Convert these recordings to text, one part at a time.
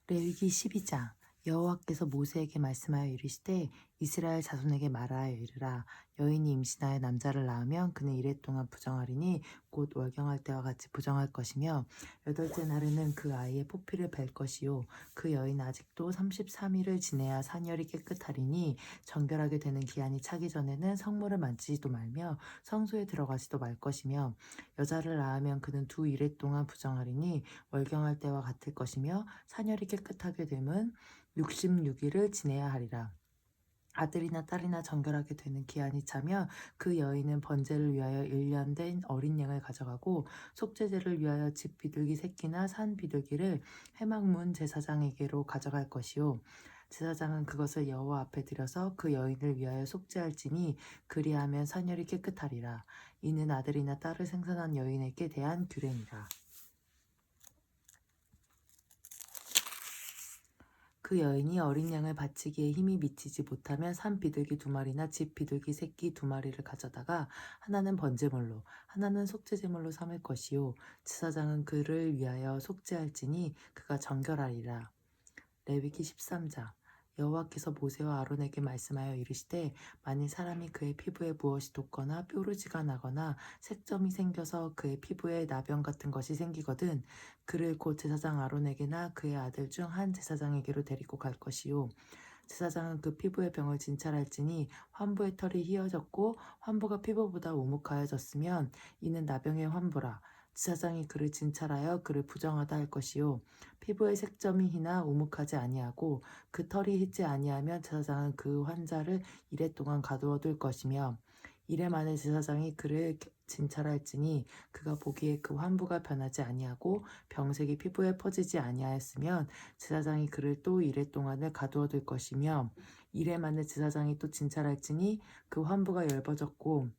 레위기 12장. 여호와께서 모세에게 말씀하여 이르시되 이스라엘 자손에게 말하여 이르라. 여인이 임신하여 남자를 낳으면 그는 이레 동안 부정하리니 곧 월경할 때와 같이 부정할 것이며 8째 날에는 그 아이의 포피를 벨 것이요 그 여인 아직도 33일을 지내야 산열이 깨끗하리니 정결하게 되는 기한이 차기 전에는 성물을 만지지도 말며 성소에 들어가지도 말 것이며 여자를 낳으면 그는 2일에 동안 부정하리니 월경할 때와 같을 것이며 산열이 깨끗하게 됨은 66일을 지내야 하리라. 아들이나 딸이나 정결하게 되는 기한이 차면 그 여인은 번제를 위하여 1년 된 어린 양을 가져가고 속죄제를 위하여 집 비둘기 새끼나 산 비둘기를 회막문 제사장에게로 가져갈 것이요 제사장은 그것을 여호와 앞에 들여서 그 여인을 위하여 속죄할지니 그리하면 산열이 깨끗하리라. 이는 아들이나 딸을 생산한 여인에게 대한 규례니라. 그 여인이 어린 양을 바치기에 힘이 미치지 못하면 산 비둘기 2마리나 집 비둘기 새끼 2마리를 가져다가 하나는 번제물로 하나는 속죄제물로 삼을 것이요 제사장은 그를 위하여 속죄할지니 그가 정결하리라. 레위기 13장. 여호와께서 모세와 아론에게 말씀하여 이르시되 만일 사람이 그의 피부에 무엇이 돋거나 뾰루지가 나거나 색점이 생겨서 그의 피부에 나병 같은 것이 생기거든 그를 곧 제사장 아론에게나 그의 아들 중 한 제사장에게로 데리고 갈 것이요 제사장은 그 피부의 병을 진찰할지니 환부의 털이 휘어졌고 환부가 피부보다 오목하여졌으면 이는 나병의 환부라. 제사장이 그를 진찰하여 그를 부정하다 할 것이요 피부의 색점이 희나 우묵하지 아니하고 그 털이 희지 아니하면 제사장은 그 환자를 이레 동안 가두어 둘 것이며 이레 만에 제사장이 그를 진찰할지니 그가 보기에 그 환부가 변하지 아니하고 병색이 피부에 퍼지지 아니하였으면 제사장이 그를 또 이레 동안을 가두어 둘 것이며 이레 만에 제사장이 또 진찰할지니 그 환부가 엷어졌고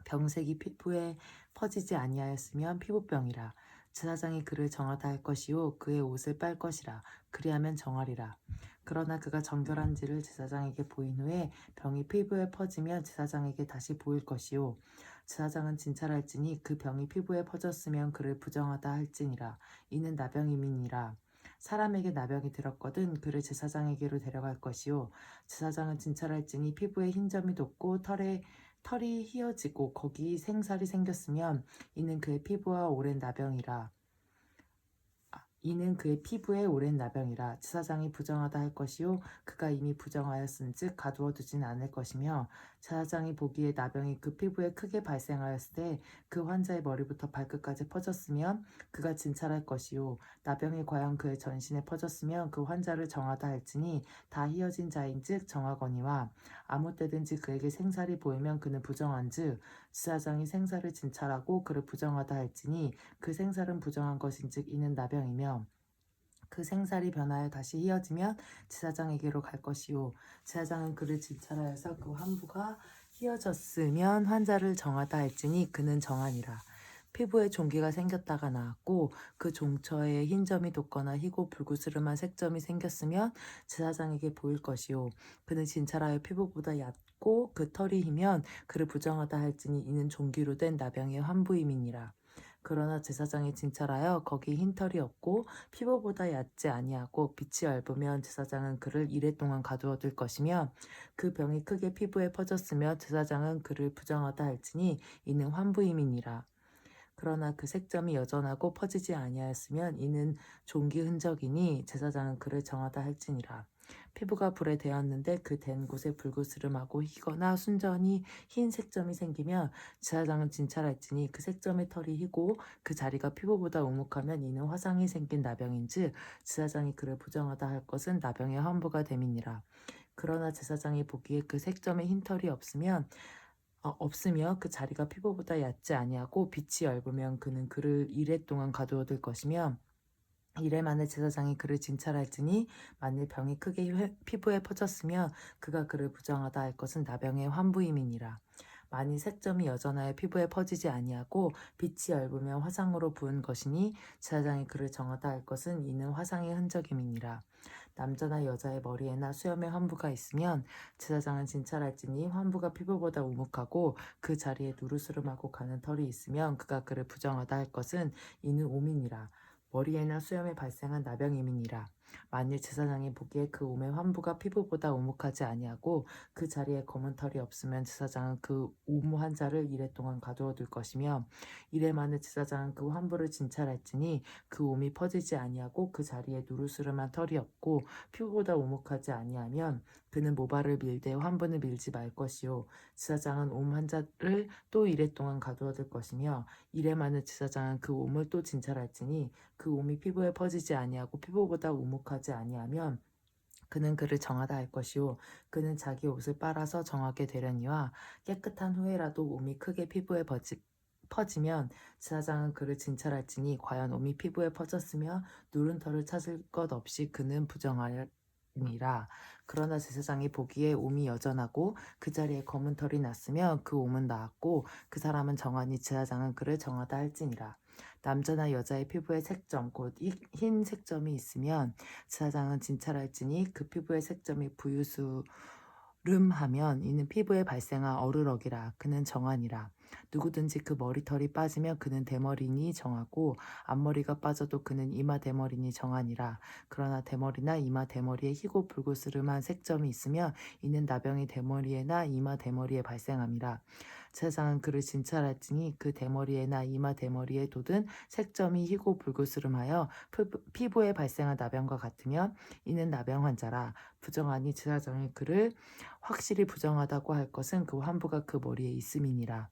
병색이 피부에 퍼지지 아니하였으면 피부병이라. 제사장이 그를 정하다 할 것이요 그의 옷을 빨 것이라. 그리하면 정하리라. 그러나 그가 정결한지를 제사장에게 보인 후에 병이 피부에 퍼지면 제사장에게 다시 보일 것이요 제사장은 진찰할지니 그 병이 피부에 퍼졌으면 그를 부정하다 할지니라. 이는 나병임이니라. 사람에게 나병이 들었거든 그를 제사장에게로 데려갈 것이요 제사장은 진찰할지니 피부에 흰 점이 돋고 털이 휘어지고 거기 생살이 생겼으면 이는 그의 피부와 오랜 나병이라. 이는 그의 피부에 오랜 나병이라. 제사장이 부정하다 할 것이요 그가 이미 부정하였은즉 가두어 두진 않을 것이며 제사장이 보기에 나병이 그 피부에 크게 발생하였을 때 그 환자의 머리부터 발끝까지 퍼졌으면 그가 진찰할 것이요 나병이 과연 그의 전신에 퍼졌으면 그 환자를 정하다 할지니 다 휘어진 자인즉 정하거니와 아무 때든지 그에게 생살이 보이면 그는 부정한즉 제사장이 생살을 진찰하고 그를 부정하다 할지니 그 생살은 부정한 것인즉 이는 나병이며 그 생살이 변하여 다시 휘어지면 제사장에게로 갈 것이요 제사장은 그를 진찰하여서 그 환부가 휘어졌으면 환자를 정하다 할지니 그는 정하니라. 피부에 종기가 생겼다가 나았고 그 종처에 흰 점이 돋거나 희고 불구스름한 색점이 생겼으면 제사장에게 보일 것이요 그는 진찰하여 피부보다 얕고 그 털이 희면 그를 부정하다 할지니 이는 종기로 된 나병의 환부임이니라. 그러나 제사장이 진찰하여 거기 흰털이 없고 피부보다 얕지 아니하고 빛이 얇으면 제사장은 그를 이레 동안 가두어 둘 것이며 그 병이 크게 피부에 퍼졌으며 제사장은 그를 부정하다 할지니 이는 환부임이니라. 그러나 그 색점이 여전하고 퍼지지 아니하였으면 이는 종기 흔적이니 제사장은 그를 정하다 할지니라. 피부가 불에 대었는데 그 댄 곳에 불그스름하고 희거나 순전히 흰 색점이 생기면 제사장은 진찰할지니 그 색점의 털이 희고 그 자리가 피부보다 우묵하면 이는 화상이 생긴 나병인즉 제사장이 그를 부정하다 할 것은 나병의 환부가 됨이니라. 그러나 제사장이 보기에 그 색점에 흰 털이 없으며 그 자리가 피부보다 얕지 아니하고 빛이 얇으면 그는 그를 이레 동안 가두어 둘 것이며 이래 만에 제사장이 그를 진찰할지니 만일 병이 크게 피부에 퍼졌으며 그가 그를 부정하다 할 것은 나병의 환부임이니라. 만일 색점이 여전하여 피부에 퍼지지 아니하고 빛이 얇으면 화상으로 부은 것이니 제사장이 그를 정하다 할 것은 이는 화상의 흔적임이니라. 남자나 여자의 머리에나 수염에 환부가 있으면 제사장은 진찰할지니 환부가 피부보다 우묵하고 그 자리에 누르스름하고 가는 털이 있으면 그가 그를 부정하다 할 것은 이는 오민이라. 머리에나 수염에 발생한 나병임이니라. 만일 제사장이 보기에 그 옴의 환부가 피부보다 오목하지 아니하고 그 자리에 검은 털이 없으면 제사장은 그 옴 환자를 이래 동안 가두어 둘 것이며 이래 만에 제사장은 그 환부를 진찰할지니 그 옴이 퍼지지 아니하고 그 자리에 누르스름한 털이 없고 피부보다 오목하지 아니하면 그는 모발을 밀되 환부는 밀지 말 것이요 제사장은 옴 환자를 또 이래 동안 가두어 둘 것이며 이래 만에 제사장은 그 옴을 또 진찰할지니 그 옴이 피부에 퍼지지 아니하고 피부보다 오목하지 아니하면 그는 그를 정하다 할 것이요 그는 자기 옷을 빨아서 정하게 되려니와 깨끗한 후에라도 옴이 크게 피부에 퍼지면 제사장은 그를 진찰할지니 과연 옴이 피부에 퍼졌으며 누른 털을 찾을 것 없이 그는 부정하니라. 그러나 제사장이 보기에 옴이 여전하고 그 자리에 검은 털이 났으며 그 옴은 나았고 그 사람은 정하니 제사장은 그를 정하다 할지니라. 남자나 여자의 피부에 색점 곧 흰 색점이 있으면 제사장은 진찰할지니 그 피부의 색점이 부유스름하면 이는 피부에 발생한 어르럭이라 그는 정하니라. 누구든지 그 머리털이 빠지면 그는 대머리니 정하고 앞머리가 빠져도 그는 이마 대머리니 정하니라. 그러나 대머리나 이마 대머리에 희고 붉으스름한 색점이 있으면 이는 나병이 대머리에나 이마 대머리에 발생함이라. 제사장은 그를 진찰할지니 그 대머리에나 이마 대머리에 돋은 색점이 희고 붉으스름하여 피부에 발생한 나병과 같으면 이는 나병 환자라. 부정하니 제사장이 그를 확실히 부정하다고 할 것은 그 환부가 그 머리에 있음이니라.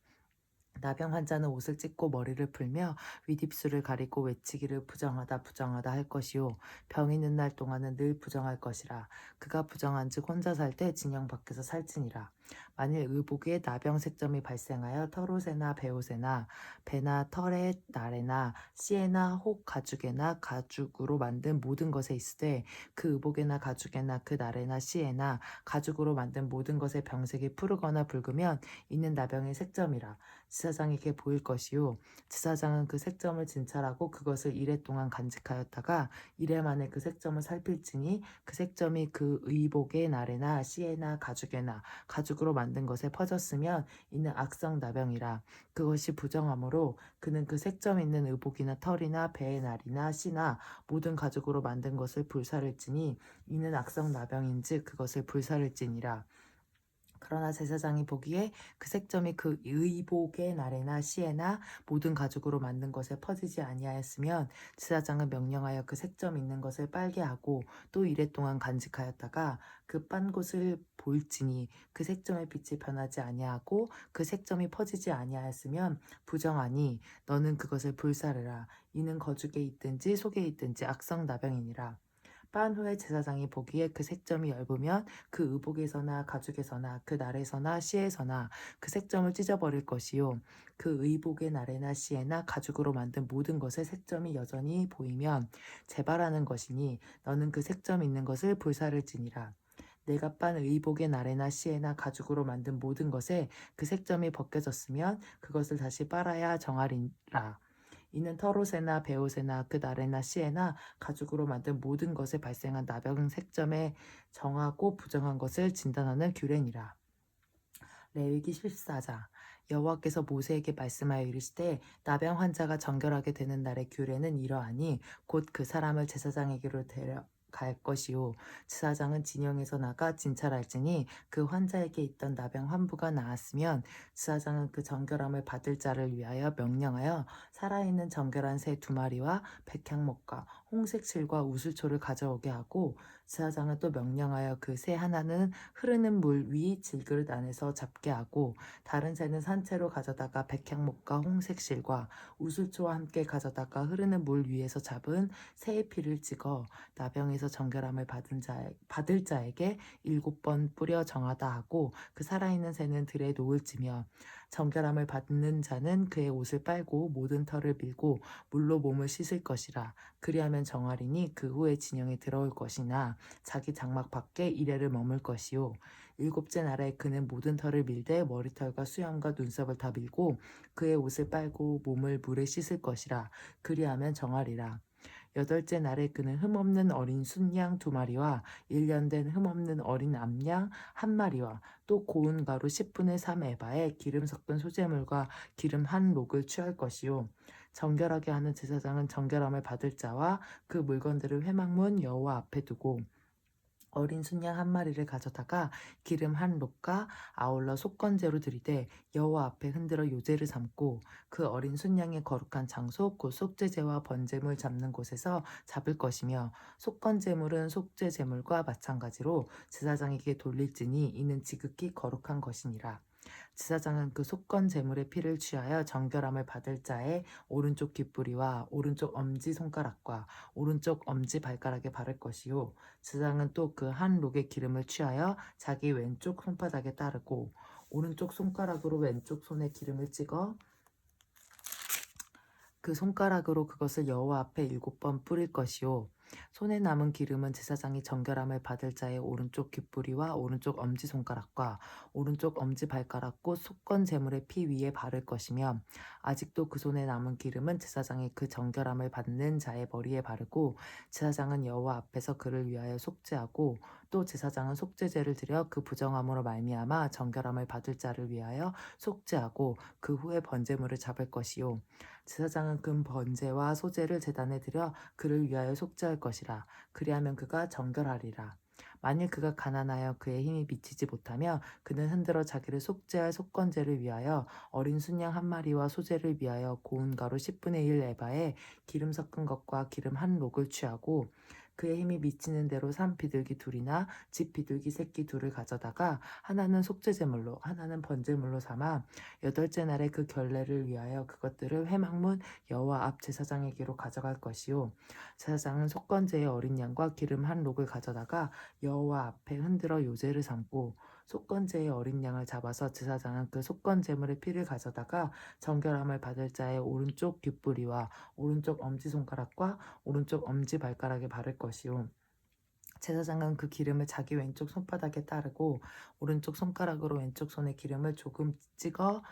나병 환자는 옷을 찢고 머리를 풀며 윗입술을 가리고 외치기를 부정하다 부정하다 할 것이요 병 있는 날 동안은 늘 부정할 것이라. 그가 부정한즉 혼자 살 때 진영 밖에서 살지니라. 만일 의복에 나병 색점이 발생하여 털옷에나 베옷에나 배나 털에 날에나 씨에나 혹 가죽에나 가죽으로 만든 모든 것에 있으되 그 의복에나 가죽에나 그 날에나 씨에나 가죽으로 만든 모든 것의 병색이 푸르거나 붉으면 이는 나병의 색점이라. 지사장에게 보일 것이요 지사장은 그 색점을 진찰하고 그것을 이래 동안 간직하였다가 이래 만에 그 색점을 살필지니 그 색점이 그 의복의 날에나 씨에나 가죽에나 가죽으로 만든 것에 퍼졌으면 이는 악성 나병이라. 그것이 부정하므로 그는 그 색점 있는 의복이나 털이나 배의 날이나 씨나 모든 가죽으로 만든 것을 불사를지니 이는 악성 나병인즉 그것을 불사를지니라. 그러나 제사장이 보기에 그 색점이 그 의복의 날에나 씨에나 모든 가죽으로 만든 것에 퍼지지 아니하였으면 제사장은 명령하여 그 색점 있는 것을 빨게 하고 또 이래 동안 간직하였다가 그 빤 곳을 볼지니 그 색점의 빛이 변하지 아니하고 그 색점이 퍼지지 아니하였으면 부정하니 너는 그것을 불사르라. 이는 거죽에 있든지 속에 있든지 악성 나병이니라. 빤 후에 제사장이 보기에 그 색점이 엷으면 그 의복에서나 가죽에서나 그 날에서나 씨에서나 그 색점을 찢어버릴 것이요 그 의복의 날에나 씨에나 가죽으로 만든 모든 것의 색점이 여전히 보이면 재발하는 것이니 너는 그 색점 있는 것을 불사를지니라. 내가 빤 의복의 날에나 씨에나 가죽으로 만든 모든 것에 그 색점이 벗겨졌으면 그것을 다시 빨아야 정하리라. 이는 털옷에나 베옷에나 그 날에나 씨에나 가죽으로 만든 모든 것에 발생한 나병 색점에 정하고 부정한 것을 진단하는 규례니라. 레위기 14장 여호와께서 모세에게 말씀하여 이르시되 나병 환자가 정결하게 되는 날의 규례는 이러하니 곧 그 사람을 제사장에게로 데려갈 것이요 제사장은 진영에서 나가 진찰할지니 그 환자에게 있던 나병 환부가 나았으면 제사장은 그 정결함을 받을 자를 위하여 명령하여 살아있는 정결한 새 2마리와 백향목과 홍색 실과 우슬초를 가져오게 하고 제사장은 또 명령하여 그 새 하나는 흐르는 물 위 질그릇 안에서 잡게 하고 다른 새는 산채로 가져다가 백향목과 홍색실과 우슬초와 함께 가져다가 흐르는 물 위에서 잡은 새의 피를 찍어 나병에서 정결함을 받을 자에게 7번 뿌려 정하다 하고 그 살아있는 새는 들에 놓을지며 정결함을 받는 자는 그의 옷을 빨고 모든 털을 밀고 물로 몸을 씻을 것이라. 그리하면 정하리니 그 후에 진영에 들어올 것이나 자기 장막 밖에 이래를 머물 것이요 7째 날에 그는 모든 털을 밀되 머리털과 수염과 눈썹을 다 밀고 그의 옷을 빨고 몸을 물에 씻을 것이라. 그리하면 정하리라. 8째 날에 그는 흠없는 어린 순양 2마리와 1년 된 흠없는 어린 암양 1마리와 또 고운 가루 10분의 3 에바에 기름 섞은 소재물과 기름 한 록을 취할 것이요 정결하게 하는 제사장은 정결함을 받을 자와 그 물건들을 회막문 여호와 앞에 두고 어린 순양 한 마리를 가져다가 기름 한 롭과 아울러 속건제로 드리되 여호와 앞에 흔들어 요제를 삼고 그 어린 순양의 거룩한 장소 곧 속죄제와 번제물 잡는 곳에서 잡을 것이며 속건제물은 속죄제물과 마찬가지로 제사장에게 돌릴지니 이는 지극히 거룩한 것이니라. 제사장은 그 속건 제물의 피를 취하여 정결함을 받을 자의 오른쪽 귓부리와 오른쪽 엄지 손가락과 오른쪽 엄지 발가락에 바를 것이요 제사장은 또 그 한 록의 기름을 취하여 자기 왼쪽 손바닥에 따르고 오른쪽 손가락으로 왼쪽 손에 기름을 찍어 그 손가락으로 그것을 여호와 앞에 7번 뿌릴 것이요 손에 남은 기름은 제사장이 정결함을 받을 자의 오른쪽 귓부리와 오른쪽 엄지손가락과 오른쪽 엄지발가락 곧 속건 제물의 피 위에 바를 것이며 아직도 그 손에 남은 기름은 제사장이 그 정결함을 받는 자의 머리에 바르고 제사장은 여호와 앞에서 그를 위하여 속죄하고 또 제사장은 속죄제를 드려 그 부정함으로 말미암아 정결함을 받을 자를 위하여 속죄하고 그 후에 번제물을 잡을 것이요 제사장은 금 번제와 소제를 제단에 드려 그를 위하여 속죄할 것이라. 그리하면 그가 정결하리라. 만일 그가 가난하여 그의 힘이 미치지 못하며 그는 흔들어 자기를 속죄할 속건제를 위하여 어린 순양 한 마리와 소제를 위하여 고운 가루 10분의 1 에바에 기름 섞은 것과 기름 한 록을 취하고 그의 힘이 미치는 대로 산 비둘기 둘이나 집 비둘기 새끼 둘을 가져다가 하나는 속죄제물로 하나는 번제물로 삼아 8째 날에 그 결례를 위하여 그것들을 회막문 여호와 앞 제사장에게로 가져갈 것이요 제사장은 속건제의 어린 양과 기름 한 록을 가져다가 여호와 앞에 흔들어 요제를 삼고 속건제의 어린 양을 잡아서 제사장은 그 속건제물의 피를 가져다가 정결함을 받을 자의 오른쪽 귓부리와 오른쪽 엄지손가락과 오른쪽 엄지발가락에 바를 것이요 제사장은 그 기름을 자기 왼쪽 손바닥에 따르고 오른쪽 손가락으로 왼쪽 손에 기름을 조금 찍어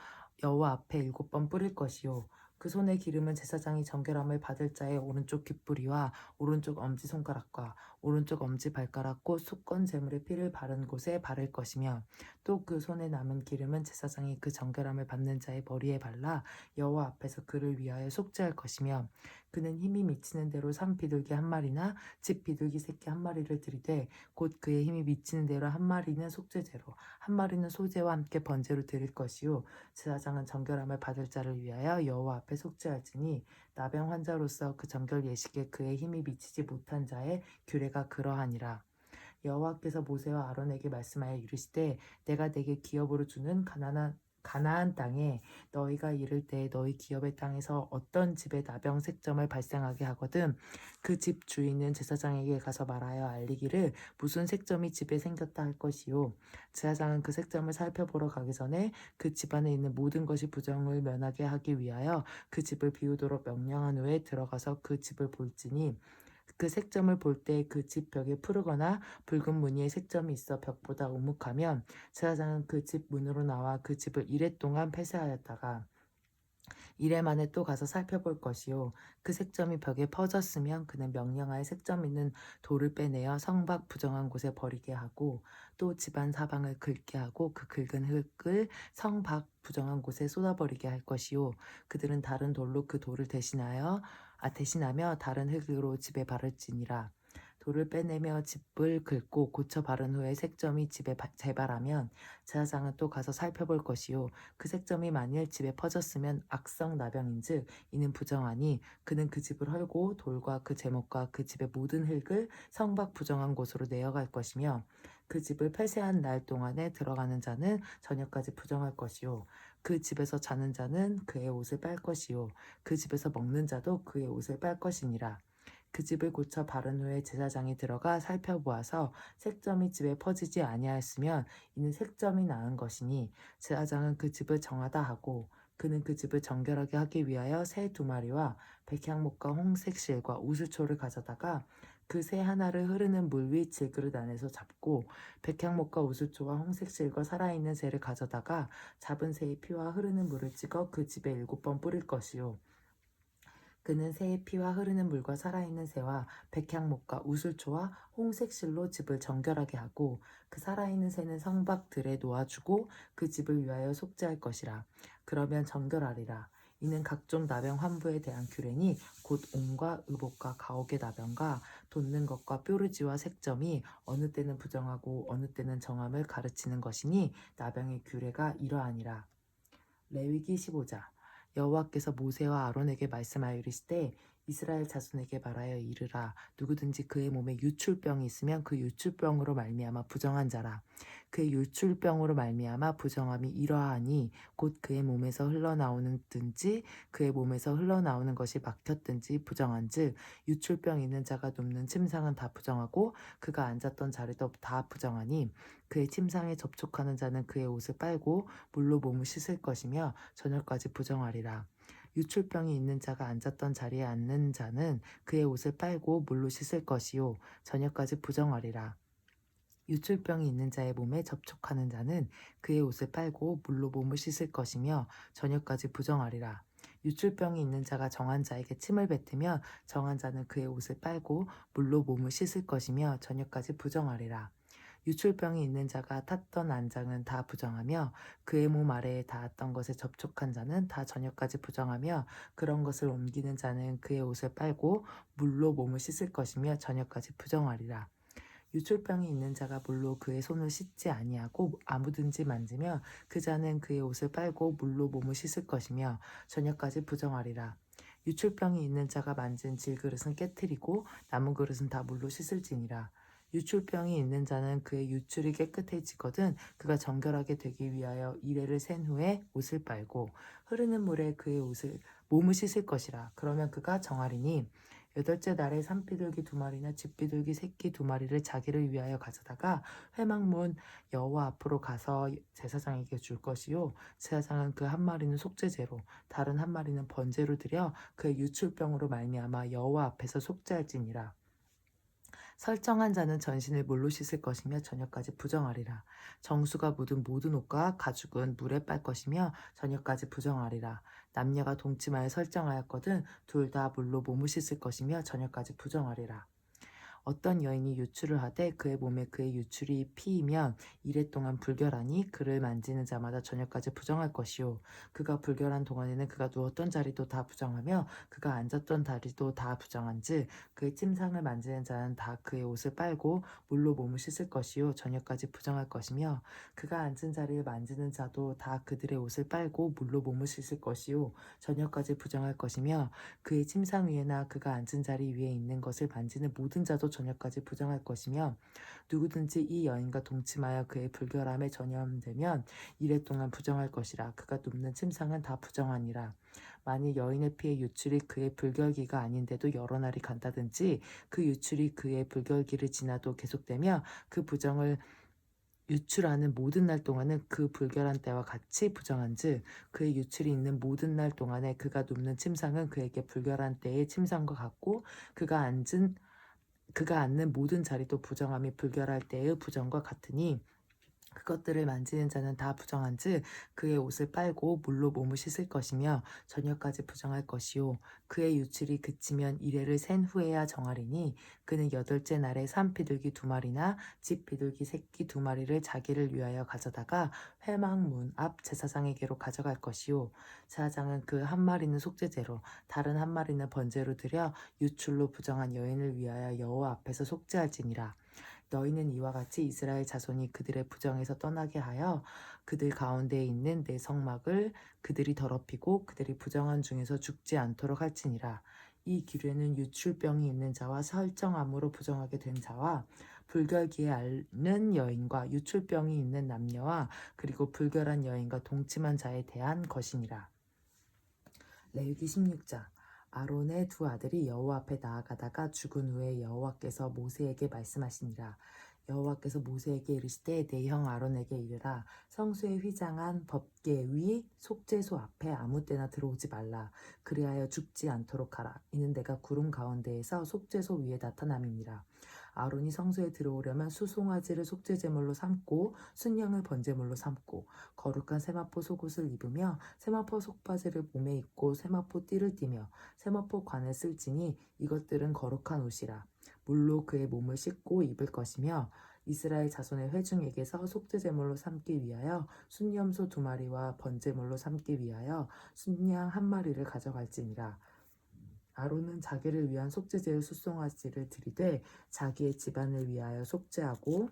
여호와 앞에 7번 뿌릴 것이요 그 손의 기름은 제사장이 정결함을 받을 자의 오른쪽 귓부리와 오른쪽 엄지손가락과 오른쪽 엄지발가락 곧 속건 제물의 피를 바른 곳에 바를 것이며 또 그 손에 남은 기름은 제사장이 그 정결함을 받는 자의 머리에 발라 여호와 앞에서 그를 위하여 속죄할 것이며 그는 힘이 미치는 대로 산 비둘기 한 마리나 집 비둘기 새끼 한 마리를 들이되 곧 그의 힘이 미치는 대로 한 마리는 속죄제로 한 마리는 소제와 함께 번제로 드릴 것이요 제사장은 정결함을 받을 자를 위하여 여호와 앞에 속죄할지니 나병 환자로서 그 정결 예식에 그의 힘이 미치지 못한 자의 규례가 그러하니라. 여호와께서 모세와 아론에게 말씀하여 이르시되 내가 내게 기업으로 주는 가나안 땅에 너희가 이를 때 너희 기업의 땅에서 어떤 집에 나병 색점을 발생하게 하거든 그 집 주인은 제사장에게 가서 말하여 알리기를 무슨 색점이 집에 생겼다 할 것이요 제사장은 그 색점을 살펴보러 가기 전에 그 집안에 있는 모든 것이 부정을 면하게 하기 위하여 그 집을 비우도록 명령한 후에 들어가서 그 집을 볼지니 그 색점을 볼 때 그 집 벽에 푸르거나 붉은 무늬의 색점이 있어 벽보다 우묵하면 제사장은 그 집 문으로 나와 그 집을 이레 동안 폐쇄하였다가 이래 만에 또 가서 살펴볼 것이요 그 색점이 벽에 퍼졌으면 그는 명령하여 색점 있는 돌을 빼내어 성밖 부정한 곳에 버리게 하고 또 집안 사방을 긁게 하고 그 긁은 흙을 성밖 부정한 곳에 쏟아버리게 할 것이요 그들은 다른 돌로 그 돌을 대신하며 다른 흙으로 집에 바를지니라. 돌을 빼내며 집을 긁고 고쳐 바른 후에 색점이 집에 재발하면 제사장은 또 가서 살펴볼 것이요 그 색점이 만일 집에 퍼졌으면 악성 나병인즉 이는 부정하니 그는 그 집을 헐고 돌과 그 제목과 그 집의 모든 흙을 성밖 부정한 곳으로 내어갈 것이며 그 집을 폐쇄한 날 동안에 들어가는 자는 저녁까지 부정할 것이요 그 집에서 자는 자는 그의 옷을 빨 것이요 그 집에서 먹는 자도 그의 옷을 빨 것이니라. 그 집을 고쳐 바른 후에 제사장이 들어가 살펴보아서 색점이 집에 퍼지지 아니하였으면 이는 색점이 나은 것이니 제사장은 그 집을 정하다 하고 그는 그 집을 정결하게 하기 위하여 새 2마리와 백향목과 홍색실과 우슬초를 가져다가 그 새 하나를 흐르는 물 위 질그릇 안에서 잡고 백향목과 우슬초와 홍색실과 살아있는 새를 가져다가 잡은 새의 피와 흐르는 물을 찍어 그 집에 7번 뿌릴 것이요 그는 새의 피와 흐르는 물과 살아있는 새와 백향목과 우슬초와 홍색실로 집을 정결하게 하고 그 살아있는 새는 성밖 들에 놓아주고 그 집을 위하여 속죄할 것이라. 그러면 정결하리라. 이는 각종 나병 환부에 대한 규례니 곧 옹과 의복과 가옥의 나병과 돋는 것과 뾰루지와 색점이 어느 때는 부정하고 어느 때는 정함을 가르치는 것이니 나병의 규례가 이러하니라. 레위기 15장. 여호와께서 모세와 아론에게 말씀하여 이르시되 이스라엘 자손에게 말하여 이르라. 누구든지 그의 몸에 유출병이 있으면 그 유출병으로 말미암아 부정한 자라. 그의 유출병으로 말미암아 부정함이 이러하니 곧 그의 몸에서 흘러나오는든지 그의 몸에서 흘러나오는 것이 막혔든지 부정한즉 유출병 있는 자가 눕는 침상은 다 부정하고 그가 앉았던 자리도 다 부정하니 그의 침상에 접촉하는 자는 그의 옷을 빨고 물로 몸을 씻을 것이며 저녁까지 부정하리라. 유출병이 있는 자가 앉았던 자리에 앉는 자는 그의 옷을 빨고 물로 씻을 것이요 저녁까지 부정하리라. 유출병이 있는 자의 몸에 접촉하는 자는 그의 옷을 빨고 물로 몸을 씻을 것이며 저녁까지 부정하리라. 유출병이 있는 자가 정한 자에게 침을 뱉으면 정한 자는 그의 옷을 빨고 물로 몸을 씻을 것이며 저녁까지 부정하리라. 유출병이 있는 자가 탔던 안장은 다 부정하며 그의 몸 아래에 닿았던 것에 접촉한 자는 다 저녁까지 부정하며 그런 것을 옮기는 자는 그의 옷을 빨고 물로 몸을 씻을 것이며 저녁까지 부정하리라. 유출병이 있는 자가 물로 그의 손을 씻지 아니하고 아무든지 만지며 그 자는 그의 옷을 빨고 물로 몸을 씻을 것이며 저녁까지 부정하리라. 유출병이 있는 자가 만진 질그릇은 깨트리고 남은 그릇은 다 물로 씻을지니라. 유출병이 있는 자는 그의 유출이 깨끗해지거든 그가 정결하게 되기 위하여 이레를 센 후에 옷을 빨고 흐르는 물에 그의 몸을 씻을 것이라. 그러면 그가 정하리니 여덟째 날에 산비둘기 2마리나 집비둘기 새끼 2마리를 자기를 위하여 가져다가 회막문 여호와 앞으로 가서 제사장에게 줄 것이요 제사장은 그 한 마리는 속죄제로 다른 한 마리는 번제로 드려 그의 유출병으로 말미암아 여호와 앞에서 속죄할지니라. 설정한 자는 전신을 물로 씻을 것이며 저녁까지 부정하리라. 정수가 묻은 모든 옷과 가죽은 물에 빨 것이며 저녁까지 부정하리라. 남녀가 동침하여 설정하였거든 둘 다 물로 몸을 씻을 것이며 저녁까지 부정하리라. 어떤 여인이 유출을 하되 그의 몸에 그의 유출이 피이면 이래 동안 불결하니 그를 만지는 자마다 저녁까지 부정할 것이요 그가 불결한 동안에는 그가 누웠던 자리도 다 부정하며 그가 앉았던 자리도 다 부정한즉 그의 침상을 만지는 자는 다 그의 옷을 빨고 물로 몸을 씻을 것이요 저녁까지 부정할 것이며 그가 앉은 자리를 만지는 자도 다 그들의 옷을 빨고 물로 몸을 씻을 것이요 저녁까지 부정할 것이며 그의 침상 위에나 그가 앉은 자리 위에 있는 것을 만지는 모든 자도 저녁까지 부정할 것이며 누구든지 이 여인과 동침하여 그의 불결함에 전염되면 이래 동안 부정할 것이라. 그가 눕는 침상은 다 부정하니라. 만일 여인의 피의 유출이 그의 불결기가 아닌데도 여러 날이 간다든지 그 유출이 그의 불결기를 지나도 계속되며 그 부정을 유출하는 모든 날 동안은 그 불결한 때와 같이 부정한즉 그의 유출이 있는 모든 날 동안에 그가 눕는 침상은 그에게 불결한 때의 침상과 같고 그가 앉는 모든 자리도 부정함이 불결할 때의 부정과 같으니 그것들을 만지는 자는 다 부정한즉 그의 옷을 빨고 물로 몸을 씻을 것이며 저녁까지 부정할 것이요 그의 유출이 그치면 이레를 센 후에야 정하리니 그는 여덟째 날에 산비둘기 2마리나 집비둘기 새끼 2마리를 자기를 위하여 가져다가 회막문 앞 제사장에게로 가져갈 것이요 제사장은 그 한 마리는 속죄제로 다른 한 마리는 번제로 드려 유출로 부정한 여인을 위하여 여호와 앞에서 속죄할지니라. 너희는 이와 같이 이스라엘 자손이 그들의 부정에서 떠나게 하여 그들 가운데에 있는 내 성막을 그들이 더럽히고 그들이 부정한 중에서 죽지 않도록 할지니라. 이 규례는 유출병이 있는 자와 설정함으로 부정하게 된 자와 불결기에 앓는 여인과 유출병이 있는 남녀와 그리고 불결한 여인과 동침한 자에 대한 것이니라. 레위기 16장. 아론의 2 아들이 여호와 앞에 나아가다가 죽은 후에 여호와께서 모세에게 말씀하시니라. 여호와께서 모세에게 이르시되 내 형 아론에게 이르라. 성소에 휘장한 법궤 위 속죄소 앞에 아무 때나 들어오지 말라. 그리하여 죽지 않도록 하라. 이는 내가 구름 가운데에서 속죄소 위에 나타남이니라. 아론이 성소에 들어오려면 수송아지를 속죄제물로 삼고 순양을 번제물로 삼고 거룩한 세마포 속옷을 입으며 세마포 속바지를 몸에 입고 세마포 띠를 띠며 세마포 관을 쓸지니 이것들은 거룩한 옷이라. 물로 그의 몸을 씻고 입을 것이며 이스라엘 자손의 회중에게서 속죄제물로 삼기 위하여 순염소 2마리와 번제물로 삼기 위하여 순양 1마리를 가져갈지니라. 아론은 자기를 위한 속죄제의 수송아지를 드리되 자기의 집안을 위하여 속죄하고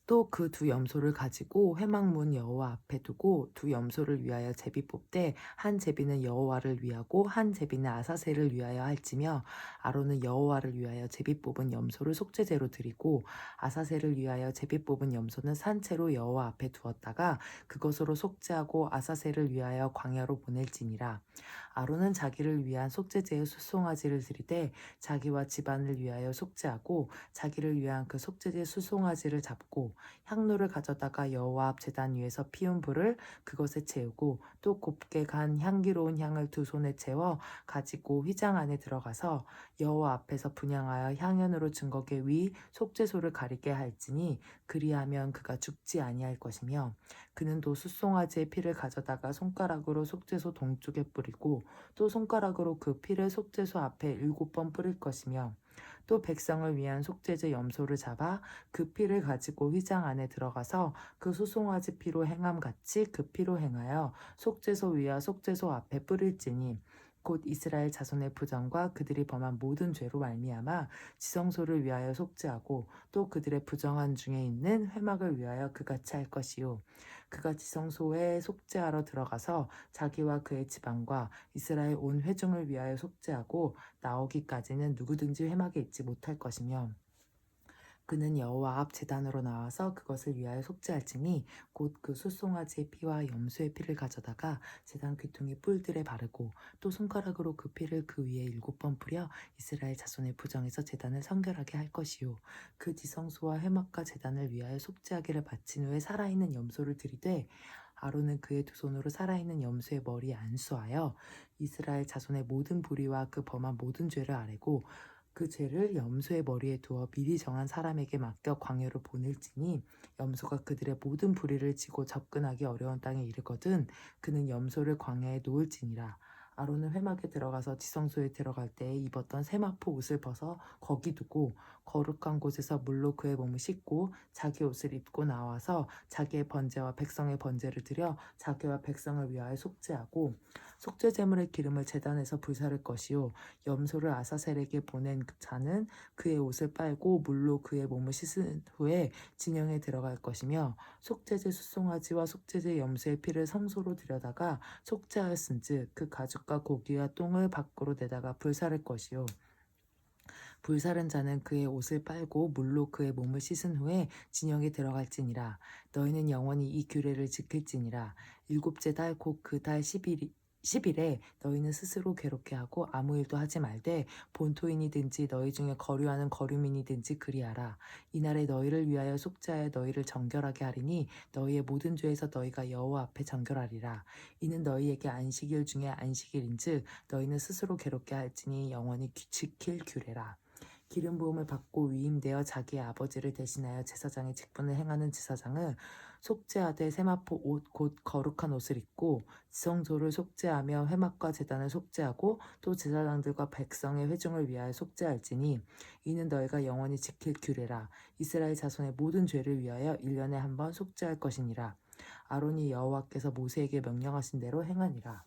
또 그 2염소를 가지고 회막문 여호와 앞에 두고 2염소를 위하여 제비 뽑되 한 제비는 여호와를 위하고 한 제비는 아사셀을 위하여 할지며 아론은 여호와를 위하여 제비 뽑은 염소를 속죄제로 드리고 아사셀을 위하여 제비 뽑은 염소는 산채로 여호와 앞에 두었다가 그것으로 속죄하고 아사셀을 위하여 광야로 보낼지니라. 아론은 자기를 위한 속죄제의 수송아지를 드리되 자기와 집안을 위하여 속죄하고 자기를 위한 그 속죄제 수송아지를 잡고 향로를 가져다가 여호와 앞 제단 위에서 피운 불을 그것에 채우고 또 곱게 간 향기로운 향을 2손에 채워 가지고 휘장 안에 들어가서 여호와 앞에서 분향하여 향연으로 증거계 위 속죄소를 가리게 할지니 그리하면 그가 죽지 아니할 것이며 그는 또 숫송아지의 피를 가져다가 손가락으로 속죄소 동쪽에 뿌리고 또 손가락으로 그 피를 속죄소 앞에 7번 뿌릴 것이며 또 백성을 위한 속죄제 염소를 잡아 그 피를 가지고 휘장 안에 들어가서 그 수송아지 피로 행함같이 그 피로 행하여 속죄소 위와 속죄소 앞에 뿌릴지니 곧 이스라엘 자손의 부정과 그들이 범한 모든 죄로 말미암아 지성소를 위하여 속죄하고 또 그들의 부정한 중에 있는 회막을 위하여 그같이 할 것이요 그가 지성소에 속죄하러 들어가서 자기와 그의 집안과 이스라엘 온 회중을 위하여 속죄하고 나오기까지는 누구든지 회막에 있지 못할 것이며 그는 여호와 앞 제단으로 나와서 그것을 위하여 속죄할지니 곧 그 숫송아지의 피와 염소의 피를 가져다가 제단 귀퉁이 뿔들에 바르고 또 손가락으로 그 피를 그 위에 7번 뿌려 이스라엘 자손의 부정에서 제단을 성결하게 할 것이요 그 지성소와 회막과 제단을 위하여 속죄하기를 바친 후에 살아있는 염소를 들이되 아론은 그의 2손으로 살아있는 염소의 머리에 안수하여 이스라엘 자손의 모든 불의와 그 범한 모든 죄를 아뢰고 그 죄를 염소의 머리에 두어 미리 정한 사람에게 맡겨 광야로 보낼지니 염소가 그들의 모든 불의를 지고 접근하기 어려운 땅에 이르거든 그는 염소를 광야에 놓을지니라. 아론은 회막에 들어가서 지성소에 들어갈 때에 입었던 세마포 옷을 벗어 거기 두고 거룩한 곳에서 물로 그의 몸을 씻고 자기 옷을 입고 나와서 자기의 번제와 백성의 번제를 드려 자기와 백성을 위하여 속죄하고 속죄제물의 기름을 제단에서 불사를 것이요 염소를 아사셀에게 보낸 자는 그의 옷을 빨고 물로 그의 몸을 씻은 후에 진영에 들어갈 것이며 속죄제 수송아지와 속죄제 염소의 피를 성소로 들여다가 속죄하였은즉 그 가죽과 고기와 똥을 밖으로 내다가 불사를 것이요 불사른 자는 그의 옷을 빨고 물로 그의 몸을 씻은 후에 진영에 들어갈지니라. 너희는 영원히 이 규례를 지킬지니라. 7째 달 곧 그 달 10일에 너희는 스스로 괴롭게 하고 아무 일도 하지 말되 본토인이든지 너희 중에 거류하는 거류민이든지 그리하라. 이날에 너희를 위하여 속죄하여 너희를 정결하게 하리니 너희의 모든 죄에서 너희가 여호와 앞에 정결하리라. 이는 너희에게 안식일 중에 안식일인즉 너희는 스스로 괴롭게 할지니 영원히 지킬 규례라. 기름 부음을 받고 위임되어 자기의 아버지를 대신하여 제사장의 직분을 행하는 제사장은 속죄하되 세마포 옷 곧 거룩한 옷을 입고 지성소를 속죄하며 회막과 제단을 속죄하고 또 제사장들과 백성의 회중을 위하여 속죄할지니 이는 너희가 영원히 지킬 규례라. 이스라엘 자손의 모든 죄를 위하여 1년에 한 번 속죄할 것이니라. 아론이 여호와께서 모세에게 명령하신 대로 행하니라.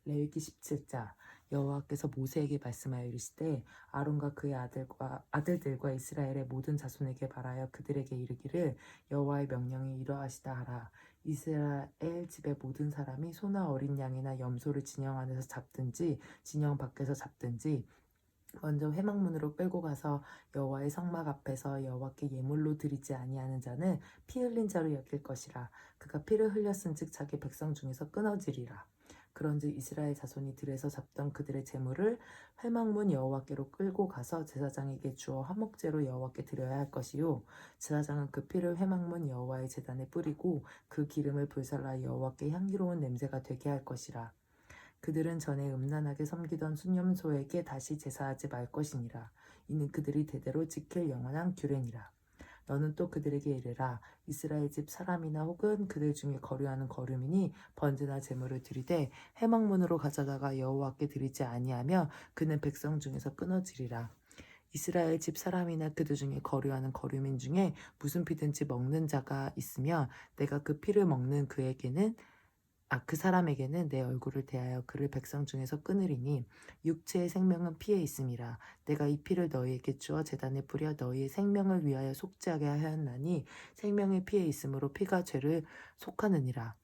레위기 17장 여호와께서 모세에게 말씀하여 이르시되 아론과 그의 아들들과 이스라엘의 모든 자손에게 말하여 그들에게 이르기를 여호와의 명령이 이러하시다 하라. 이스라엘 집의 모든 사람이 소나 어린 양이나 염소를 진영 안에서 잡든지 진영 밖에서 잡든지 먼저 회막문으로 끌고 가서 여호와의 성막 앞에서 여호와께 예물로 드리지 아니하는 자는 피 흘린 자로 여길 것이라. 그가 피를 흘렸은즉 자기 백성 중에서 끊어지리라. 그런즉 이스라엘 자손이 들에서 잡던 그들의 제물을 회막문 여호와께로 끌고 가서 제사장에게 주어 화목제로 여호와께 드려야 할 것이요 제사장은 그 피를 회막문 여호와의 제단에 뿌리고 그 기름을 불살라 여호와께 향기로운 냄새가 되게 할 것이라. 그들은 전에 음란하게 섬기던 순념소에게 다시 제사하지 말 것이니라. 이는 그들이 대대로 지킬 영원한 규례니라. 너는 또 그들에게 이르라. 이스라엘 집 사람이나 혹은 그들 중에 거류하는 거류민이 번제나 제물을 드리되 회막문으로 가져다가 여호와께 드리지 아니하며 그는 백성 중에서 끊어지리라. 이스라엘 집 사람이나 그들 중에 거류하는 거류민 중에 무슨 피든지 먹는 자가 있으면 내가 그 피를 먹는 그 사람에게는 내 얼굴을 대하여 그를 백성 중에서 끊으리니 육체의 생명은 피에 있음이라. 내가 이 피를 너희에게 주어 제단에 뿌려 너희의 생명을 위하여 속죄하게 하였나니 생명의 피에 있으므로 피가 죄를 속하느니라.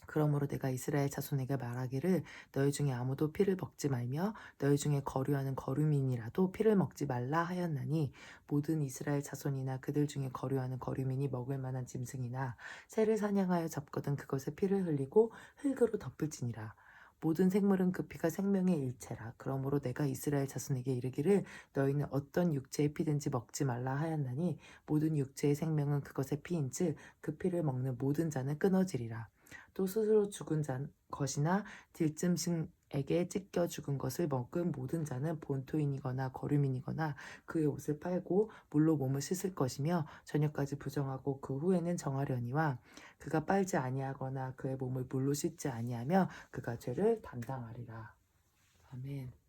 그러므로 내가 이스라엘 자손에게 말하기를 너희 중에 아무도 피를 먹지 말며 너희 중에 거류하는 거류민이라도 피를 먹지 말라 하였나니 모든 이스라엘 자손이나 그들 중에 거류하는 거류민이 먹을 만한 짐승이나 새를 사냥하여 잡거든 그것의 피를 흘리고 흙으로 덮을지니라. 모든 생물은 그 피가 생명의 일체라. 그러므로 내가 이스라엘 자손에게 이르기를 너희는 어떤 육체의 피든지 먹지 말라 하였나니 모든 육체의 생명은 그것의 피인즉 그 피를 먹는 모든 자는 끊어지리라. 또 스스로 죽은 것이나 들짐승에게 찢겨 죽은 것을 먹은 모든 자는 본토인이거나 거류민이거나 그의 옷을 빨고 물로 몸을 씻을 것이며 저녁까지 부정하고 그 후에는 정하려니와 그가 빨지 아니하거나 그의 몸을 물로 씻지 아니하며 그가 죄를 담당하리라. 아멘.